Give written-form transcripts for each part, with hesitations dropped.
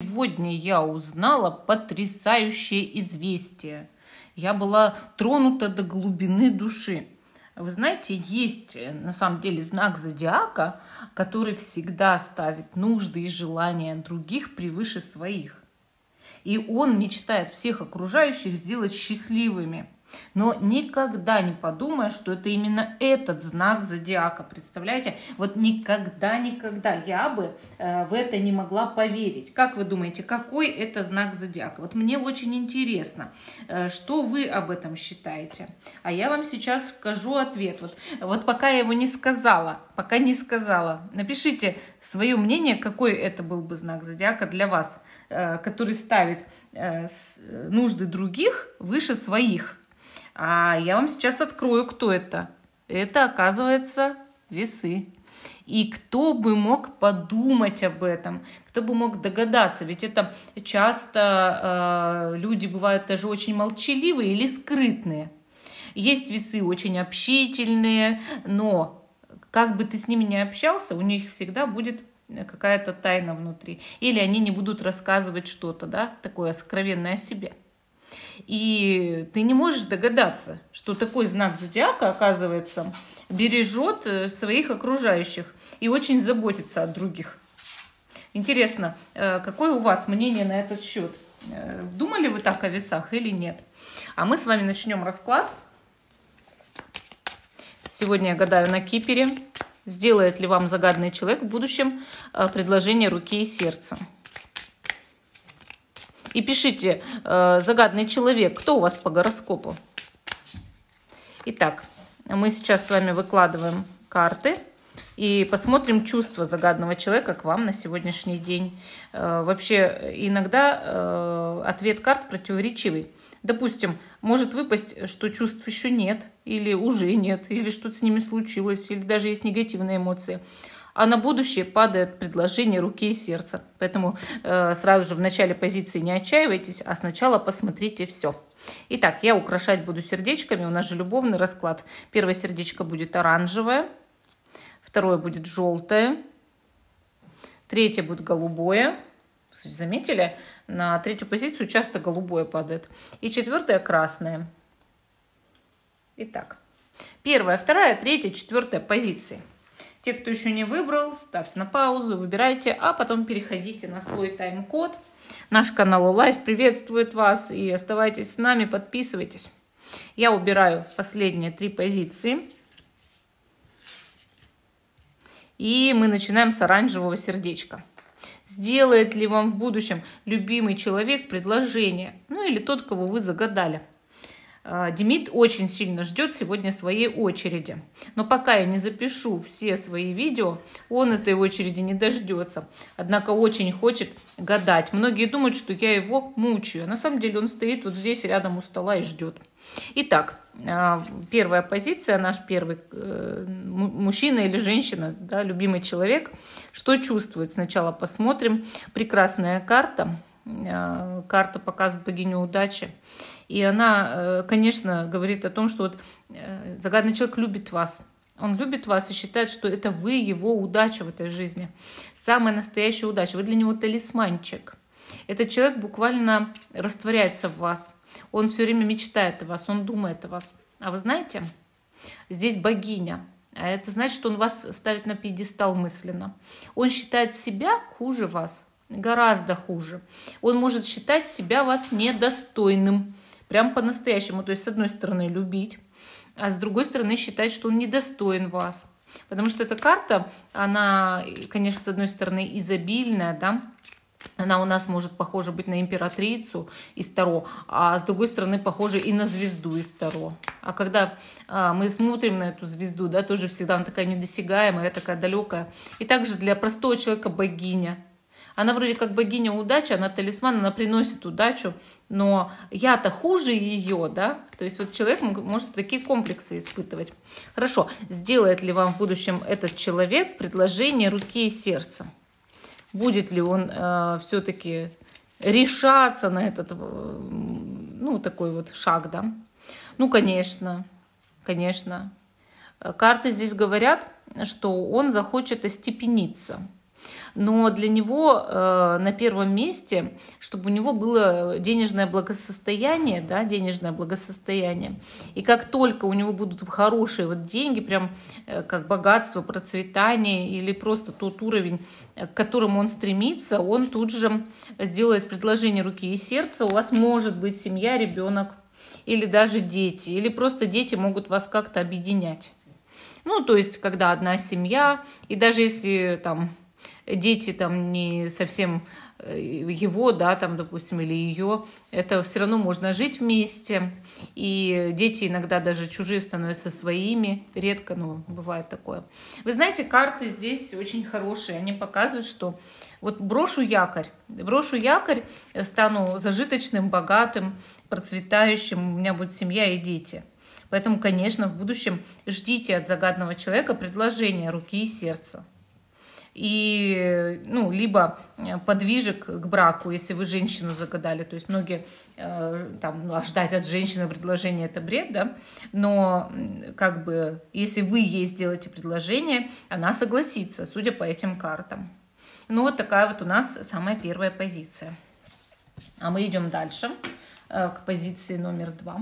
Сегодня я узнала потрясающее известие. Я была тронута до глубины души. Вы знаете, есть на самом деле знак зодиака, который всегда ставит нужды и желания других превыше своих. И он мечтает всех окружающих сделать счастливыми. Но никогда не подумая, что это именно этот знак зодиака. Представляете? Вот никогда я бы в это не могла поверить. Как вы думаете, какой это знак зодиака? Вот мне очень интересно, что вы об этом считаете. А я вам сейчас скажу ответ. Вот пока я его не сказала, напишите свое мнение, какой это был бы знак зодиака для вас, который ставит нужды других выше своих. А я вам сейчас открою, кто это. Это, оказывается, весы. И кто бы мог подумать об этом, кто бы мог догадаться, ведь это часто люди бывают даже очень молчаливые или скрытные. Есть весы очень общительные, но как бы ты с ними ни общался, у них всегда будет какая-то тайна внутри. Или они не будут рассказывать что-то, да, такое сокровенное о себе. И ты не можешь догадаться, что такой знак зодиака, оказывается, бережет своих окружающих и очень заботится о других. Интересно, какое у вас мнение на этот счет? Думали вы так о весах или нет? А мы с вами начнем расклад. Сегодня я гадаю на Кипере. Сделает ли вам загадный человек в будущем предложение руки и сердца? И пишите, загадный человек, кто у вас по гороскопу? Итак, мы сейчас с вами выкладываем карты и посмотрим чувства загадного человека к вам на сегодняшний день. Вообще, иногда ответ карт противоречивый. Допустим, может выпасть, что чувств еще нет, или уже нет, или что-то с ними случилось, или даже есть негативные эмоции. А на будущее падает предложение руки и сердца. Поэтому сразу же в начале позиции не отчаивайтесь, а сначала посмотрите все. Итак, я украшать буду сердечками. У нас же любовный расклад. Первое сердечко будет оранжевое, второе будет желтое, третье будет голубое. Заметили? На третью позицию часто голубое падает. И четвертое красное. Итак, первая, вторая, третья, четвертая позиции. Те, кто еще не выбрал, ставьте на паузу, выбирайте, а потом переходите на свой тайм-код. Наш канал Live приветствует вас, и оставайтесь с нами, подписывайтесь. Я убираю последние 3 позиции. И мы начинаем с оранжевого сердечка. Сделает ли вам в будущем любимый человек предложение? Ну или тот, кого вы загадали? Демид очень сильно ждет сегодня своей очереди. Но пока я не запишу все свои видео, он этой очереди не дождется. Однако очень хочет гадать. Многие думают, что я его мучаю. На самом деле он стоит вот здесь рядом у стола и ждет. Итак, первая позиция, наш первый мужчина или женщина, да, любимый человек. Что чувствует? Сначала посмотрим. Прекрасная карта. Карта показывает богиню удачи. И она, конечно, говорит о том, что вот загадный человек любит вас. Он любит вас и считает, что это вы его удача в этой жизни. Самая настоящая удача. Вы для него талисманчик. Этот человек буквально растворяется в вас. Он все время мечтает о вас, он думает о вас. А вы знаете, здесь богиня. А это значит, что он вас ставит на пьедестал мысленно. Он считает себя хуже вас. Гораздо хуже. Он может считать себя вас недостойным. Прям по-настоящему. То есть, с одной стороны, любить, а с другой стороны, считать, что он недостоин вас. Потому что эта карта, она, конечно, с одной стороны, изобильная, да, она у нас может похожа быть на императрицу из Таро, а с другой стороны, похожа и на звезду из Таро. А когда мы смотрим на эту звезду, да, тоже всегда она такая недосягаемая, такая далекая. И также для простого человека богиня. Она вроде как богиня удачи, она талисман, она приносит удачу, но я-то хуже ее, да? То есть вот человек может такие комплексы испытывать. Хорошо, сделает ли вам в будущем этот человек предложение руки и сердца? Будет ли он все-таки решаться на этот, ну, такой вот шаг, да? Ну, конечно, конечно. Карты здесь говорят, что он захочет остепениться. Но для него на первом месте, чтобы у него было денежное благосостояние, да, денежное благосостояние. И как только у него будут хорошие вот деньги, прям как богатство, процветание или просто тот уровень, к которому он стремится, он тут же сделает предложение руки и сердца. У вас может быть семья, ребенок или даже дети, или просто дети могут вас как-то объединять. Ну, то есть, когда одна семья, и даже если там дети там не совсем его, да, там, допустим, или ее, это все равно можно жить вместе, и дети иногда даже чужие становятся своими, редко, но бывает такое. Вы знаете, карты здесь очень хорошие, они показывают, что вот брошу якорь, стану зажиточным, богатым, процветающим, у меня будет семья и дети. Поэтому, конечно, в будущем ждите от загадного человека предложения руки и сердца. И, ну, либо подвижек к браку, если вы женщину загадали. То есть многие там, ждать от женщины предложения — это бред, да? Но как бы, если вы ей сделаете предложение, она согласится, судя по этим картам. Ну, вот такая вот у нас самая первая позиция. А мы идем дальше к позиции номер 2.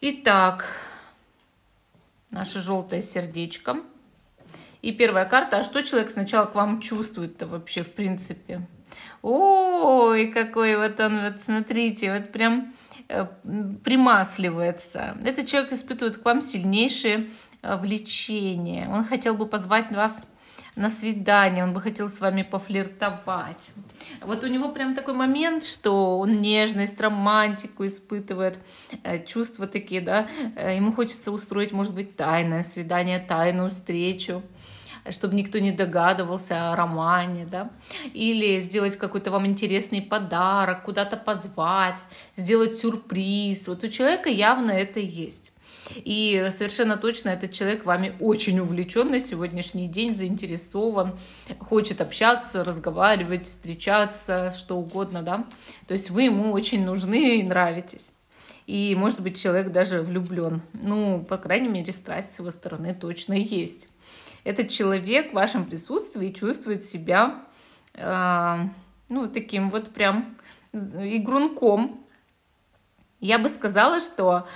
Итак, наше желтое сердечко. И первая карта. А что человек сначала к вам чувствует-то вообще, в принципе? Ой, какой вот он, вот смотрите, вот прям примасливается. Этот человек испытывает к вам сильнейшее влечение. Он хотел бы позвать вас на свидание, он бы хотел с вами пофлиртовать. Вот у него прям такой момент, что он нежность, романтику испытывает, чувства такие, да. Ему хочется устроить, может быть, тайное свидание, тайную встречу, чтобы никто не догадывался о романе, да, или сделать какой-то вам интересный подарок, куда-то позвать, сделать сюрприз. Вот у человека явно это есть. И совершенно точно этот человек вами очень увлечен на сегодняшний день, заинтересован, хочет общаться, разговаривать, встречаться, что угодно, да. То есть вы ему очень нужны и нравитесь. И, может быть, человек даже влюблен. Ну, по крайней мере, страсть с его стороны точно есть. Этот человек в вашем присутствии чувствует себя, ну, таким вот прям игрунком. Я бы сказала, что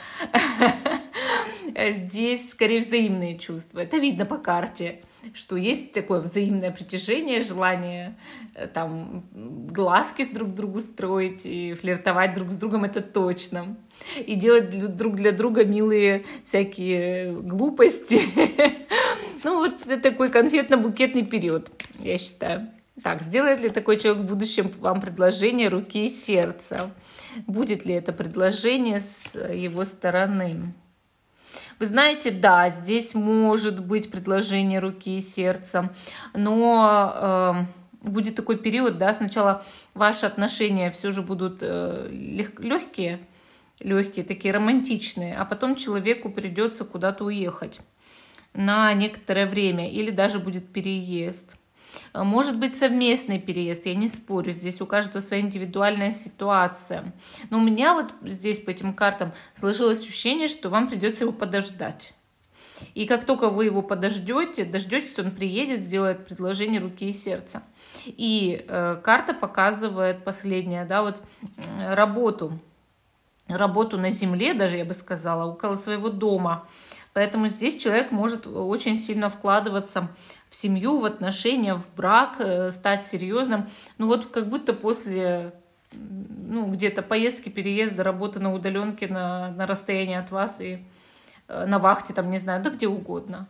здесь скорее взаимные чувства. Это видно по карте, что есть такое взаимное притяжение, желание там глазки друг другу строить и флиртовать друг с другом, это точно. И делать друг для друга милые всякие глупости. Ну вот это такой конфетно-букетный период, я считаю. Так, сделает ли такой человек в будущем вам предложение руки и сердца? Будет ли это предложение с его стороны? Вы знаете, да, здесь может быть предложение руки и сердца, но будет такой период, да, сначала ваши отношения все же будут легкие, такие романтичные, а потом человеку придется куда-то уехать на некоторое время или даже будет переезд. Может быть совместный переезд, я не спорю, здесь у каждого своя индивидуальная ситуация. Но у меня вот здесь по этим картам сложилось ощущение, что вам придется его подождать. И как только вы его дождетесь, он приедет, сделает предложение руки и сердца. И карта показывает последняя, да, вот работу на земле, даже я бы сказала, около своего дома. Поэтому здесь человек может очень сильно вкладываться в семью, в отношения, в брак, стать серьезным. Ну вот как будто после где-то поездки, переезда, работы на удаленке, на расстоянии от вас и на вахте, там, не знаю, да где угодно.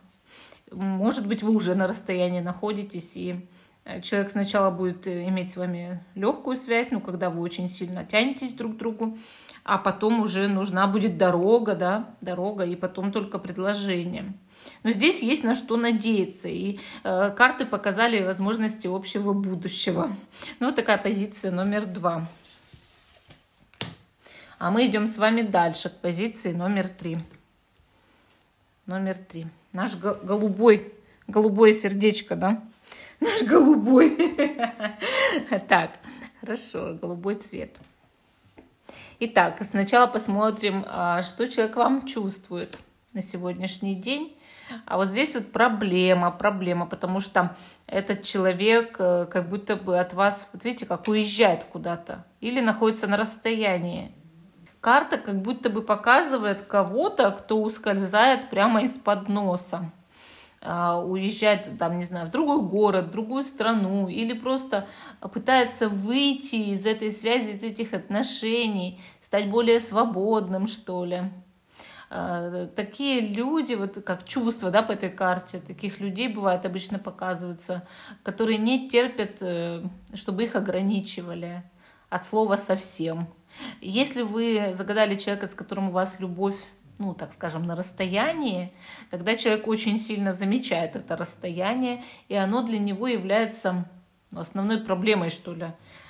Может быть, вы уже на расстоянии находитесь, и человек сначала будет иметь с вами легкую связь, когда вы очень сильно тянетесь друг к другу, а потом уже нужна будет дорога, и потом только предложение. Но здесь есть на что надеяться, и карты показали возможности общего будущего. Ну, вот такая позиция номер 2. А мы идем с вами дальше, к позиции номер 3. Номер 3. Наш голубое сердечко, да? Наш голубой. Так, хорошо, голубой цвет. Итак, сначала посмотрим, что человек вам чувствует на сегодняшний день. А вот здесь вот проблема, потому что этот человек как будто бы от вас, вот видите, как уезжает куда-то или находится на расстоянии. Карта как будто бы показывает кого-то, кто ускользает прямо из-под носа. Уезжает, там, не знаю, в другой город, в другую страну, или просто пытается выйти из этой связи, из этих отношений, стать более свободным, что ли. Такие люди, вот как чувства, да, по этой карте, таких людей бывает обычно показываются, которые не терпят, чтобы их ограничивали от слова совсем. Если вы загадали человека, с которым у вас любовь, ну, так скажем, на расстоянии, тогда человек очень сильно замечает это расстояние, и оно для него является основной проблемой, что ли.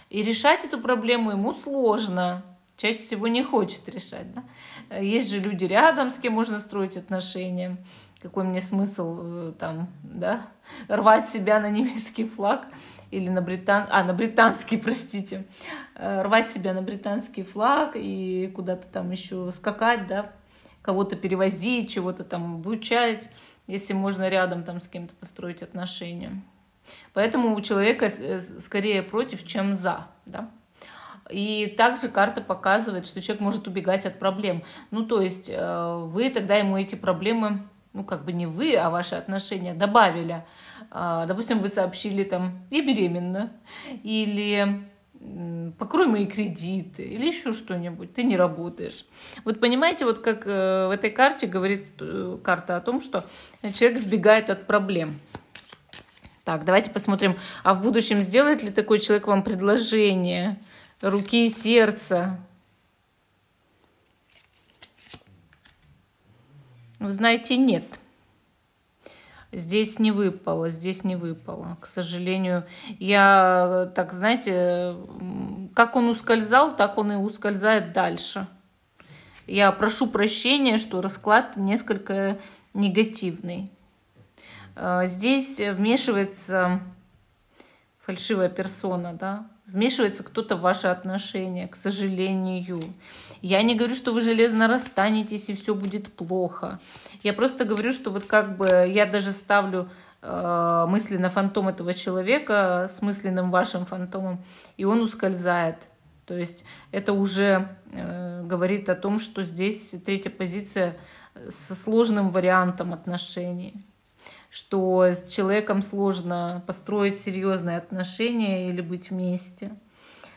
И решать эту проблему ему сложно, чаще всего не хочет решать. Да? Есть же люди рядом, с кем можно строить отношения. Какой мне смысл там, да, рвать себя на немецкий флаг или на британский, простите, рвать себя на британский флаг и куда-то там еще скакать, да, кого-то перевозить, чего-то там обучать, если можно рядом там с кем-то построить отношения. Поэтому у человека скорее против, чем за, да. И также карта показывает, что человек может убегать от проблем. Ну, то есть вы тогда ему эти проблемы, ну, как бы не вы, а ваши отношения добавили. Допустим, вы сообщили там: я беременна, или покрой мои кредиты, или еще что-нибудь, ты не работаешь. Вот понимаете, вот как в этой карте говорит карта о том, что человек сбегает от проблем. Так, давайте посмотрим, а в будущем сделает ли такой человек вам предложение руки и сердца? Вы знаете, нет. Здесь не выпало, к сожалению. Я, так, знаете, как он ускользал, так он и ускользает дальше. Я прошу прощения, что расклад несколько негативный. Здесь вмешивается фальшивая персона, да? Вмешивается кто-то в ваши отношения, к сожалению. Я не говорю, что вы железно расстанетесь и все будет плохо. Я просто говорю, что вот как бы я даже ставлю мысленно фантом этого человека с мысленным вашим фантомом, и он ускользает. То есть это уже говорит о том, что здесь третья позиция со сложным вариантом отношений. Что с человеком сложно построить серьезные отношения или быть вместе.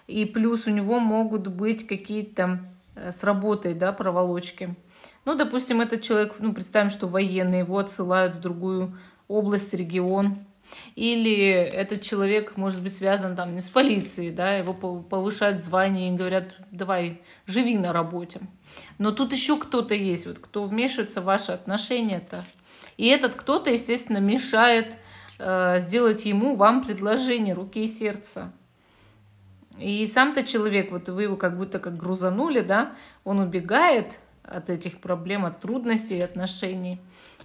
И плюс у него могут быть какие-то с работой, да, проволочки. Ну, допустим, этот человек, ну, представим, что военный, его отсылают в другую область, регион. Или этот человек может быть связан там не с полицией, да, его повышают в звании и говорят: давай, живи на работе. Но тут еще кто-то есть, вот, кто вмешивается в ваши отношения-то. И этот кто-то, естественно, мешает сделать вам предложение руки и сердца. И сам-то человек, вот вы его как будто как грузанули, да, он убегает от этих проблем, от трудностей отношений.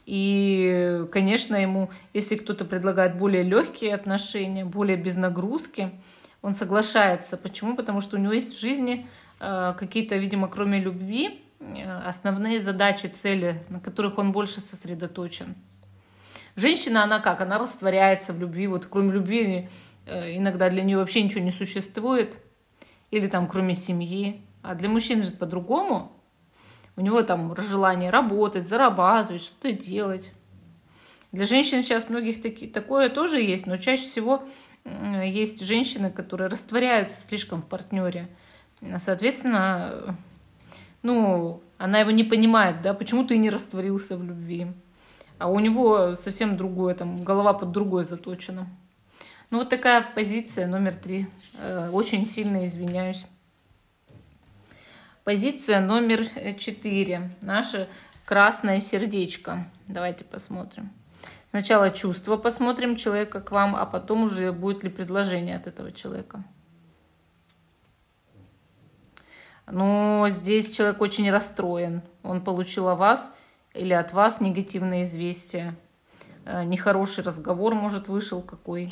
И, конечно, ему, если кто-то предлагает более легкие отношения, более без нагрузки, он соглашается. Почему? Потому что у него есть в жизни какие-то, видимо, кроме любви, основные задачи, цели, на которых он больше сосредоточен. Женщина, она как? Она растворяется в любви. Вот кроме любви иногда для нее вообще ничего не существует. Или там кроме семьи. А для мужчины же по-другому. У него там желание работать, зарабатывать, что-то делать. Для женщин сейчас многих такое тоже есть, но чаще всего есть женщины, которые растворяются слишком в партнере. Соответственно, ну, она его не понимает, да, почему ты не растворился в любви. А у него совсем другое, там, голова под другой заточена. Ну, вот такая позиция номер 3. Очень сильно извиняюсь. Позиция номер 4. Наше красное сердечко. Давайте посмотрим. Сначала чувства посмотрим человека к вам, а потом уже будет ли предложение от этого человека. Но здесь человек очень расстроен. Он получил о вас или от вас негативное известие. Нехороший разговор, может, вышел какой.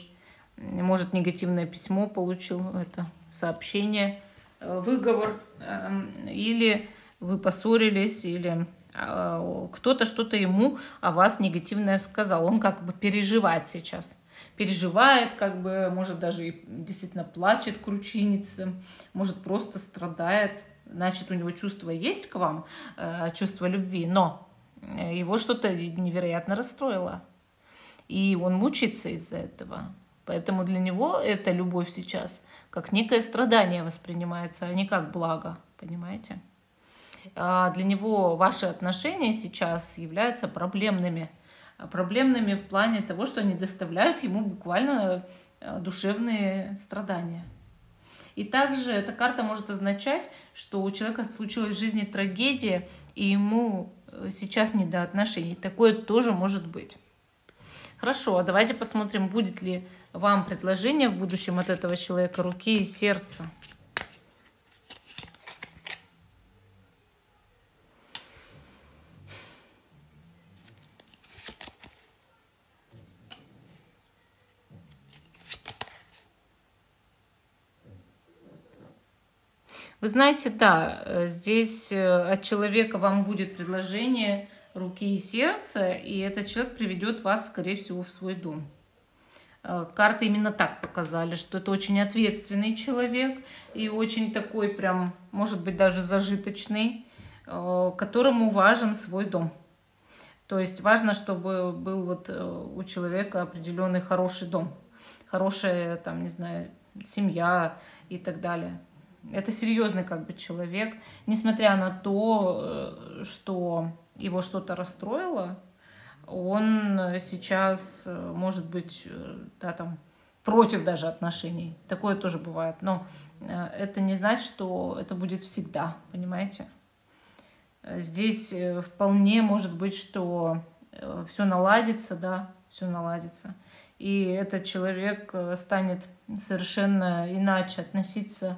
Может, негативное письмо получил, это сообщение, выговор. Или вы поссорились, или кто-то что-то ему о вас негативное сказал. Он как бы переживает сейчас. Переживает, как бы, может, даже и действительно плачет, кручинится, может, просто страдает. Значит, у него чувство есть к вам, чувство любви, но его что-то невероятно расстроило. И он мучается из-за этого. Поэтому для него эта любовь сейчас как некое страдание воспринимается, а не как благо, понимаете? А для него ваши отношения сейчас являются проблемными. Проблемными в плане того, что они доставляют ему буквально душевные страдания. И также эта карта может означать, что у человека случилась в жизни трагедия, и ему сейчас не до отношений. Такое тоже может быть. Хорошо, давайте посмотрим, будет ли вам предложение в будущем от этого человека руки и сердца. Вы знаете, да, здесь от человека вам будет предложение руки и сердца, и этот человек приведет вас, скорее всего, в свой дом. Карты именно так показали, что это очень ответственный человек и очень такой прям, может быть, даже зажиточный, которому важен свой дом. То есть важно, чтобы был вот у человека определенный хороший дом, хорошая, там, не знаю, семья и так далее. Это серьезный как бы человек, несмотря на то, что его что-то расстроило, он сейчас, может быть, да, там, против даже отношений. Такое тоже бывает. Но это не значит, что это будет всегда, понимаете? Здесь вполне может быть, что все наладится, да, все наладится. И этот человек станет совершенно иначе относиться,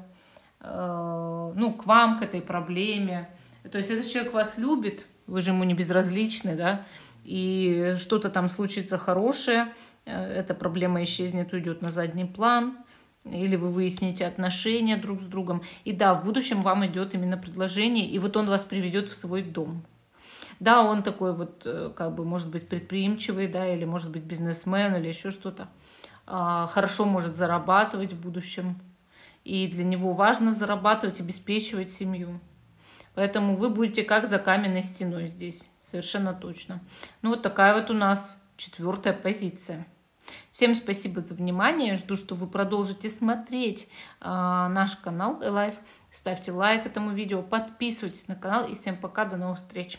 ну, к вам, к этой проблеме. То есть этот человек вас любит, вы же ему не безразличны, да, и что-то там случится хорошее, эта проблема исчезнет, уйдет на задний план, или вы выясните отношения друг с другом. И да, в будущем вам идет именно предложение, и вот он вас приведет в свой дом. Да, он такой вот, как бы, может быть, предприимчивый, да, или может быть бизнесмен, или еще что-то. Хорошо может зарабатывать в будущем. И для него важно зарабатывать, обеспечивать семью. Поэтому вы будете как за каменной стеной здесь, совершенно точно. Ну вот такая вот у нас 4-я позиция. Всем спасибо за внимание. Жду, что вы продолжите смотреть наш канал Элайф. Ставьте лайк этому видео, подписывайтесь на канал. И всем пока, до новых встреч.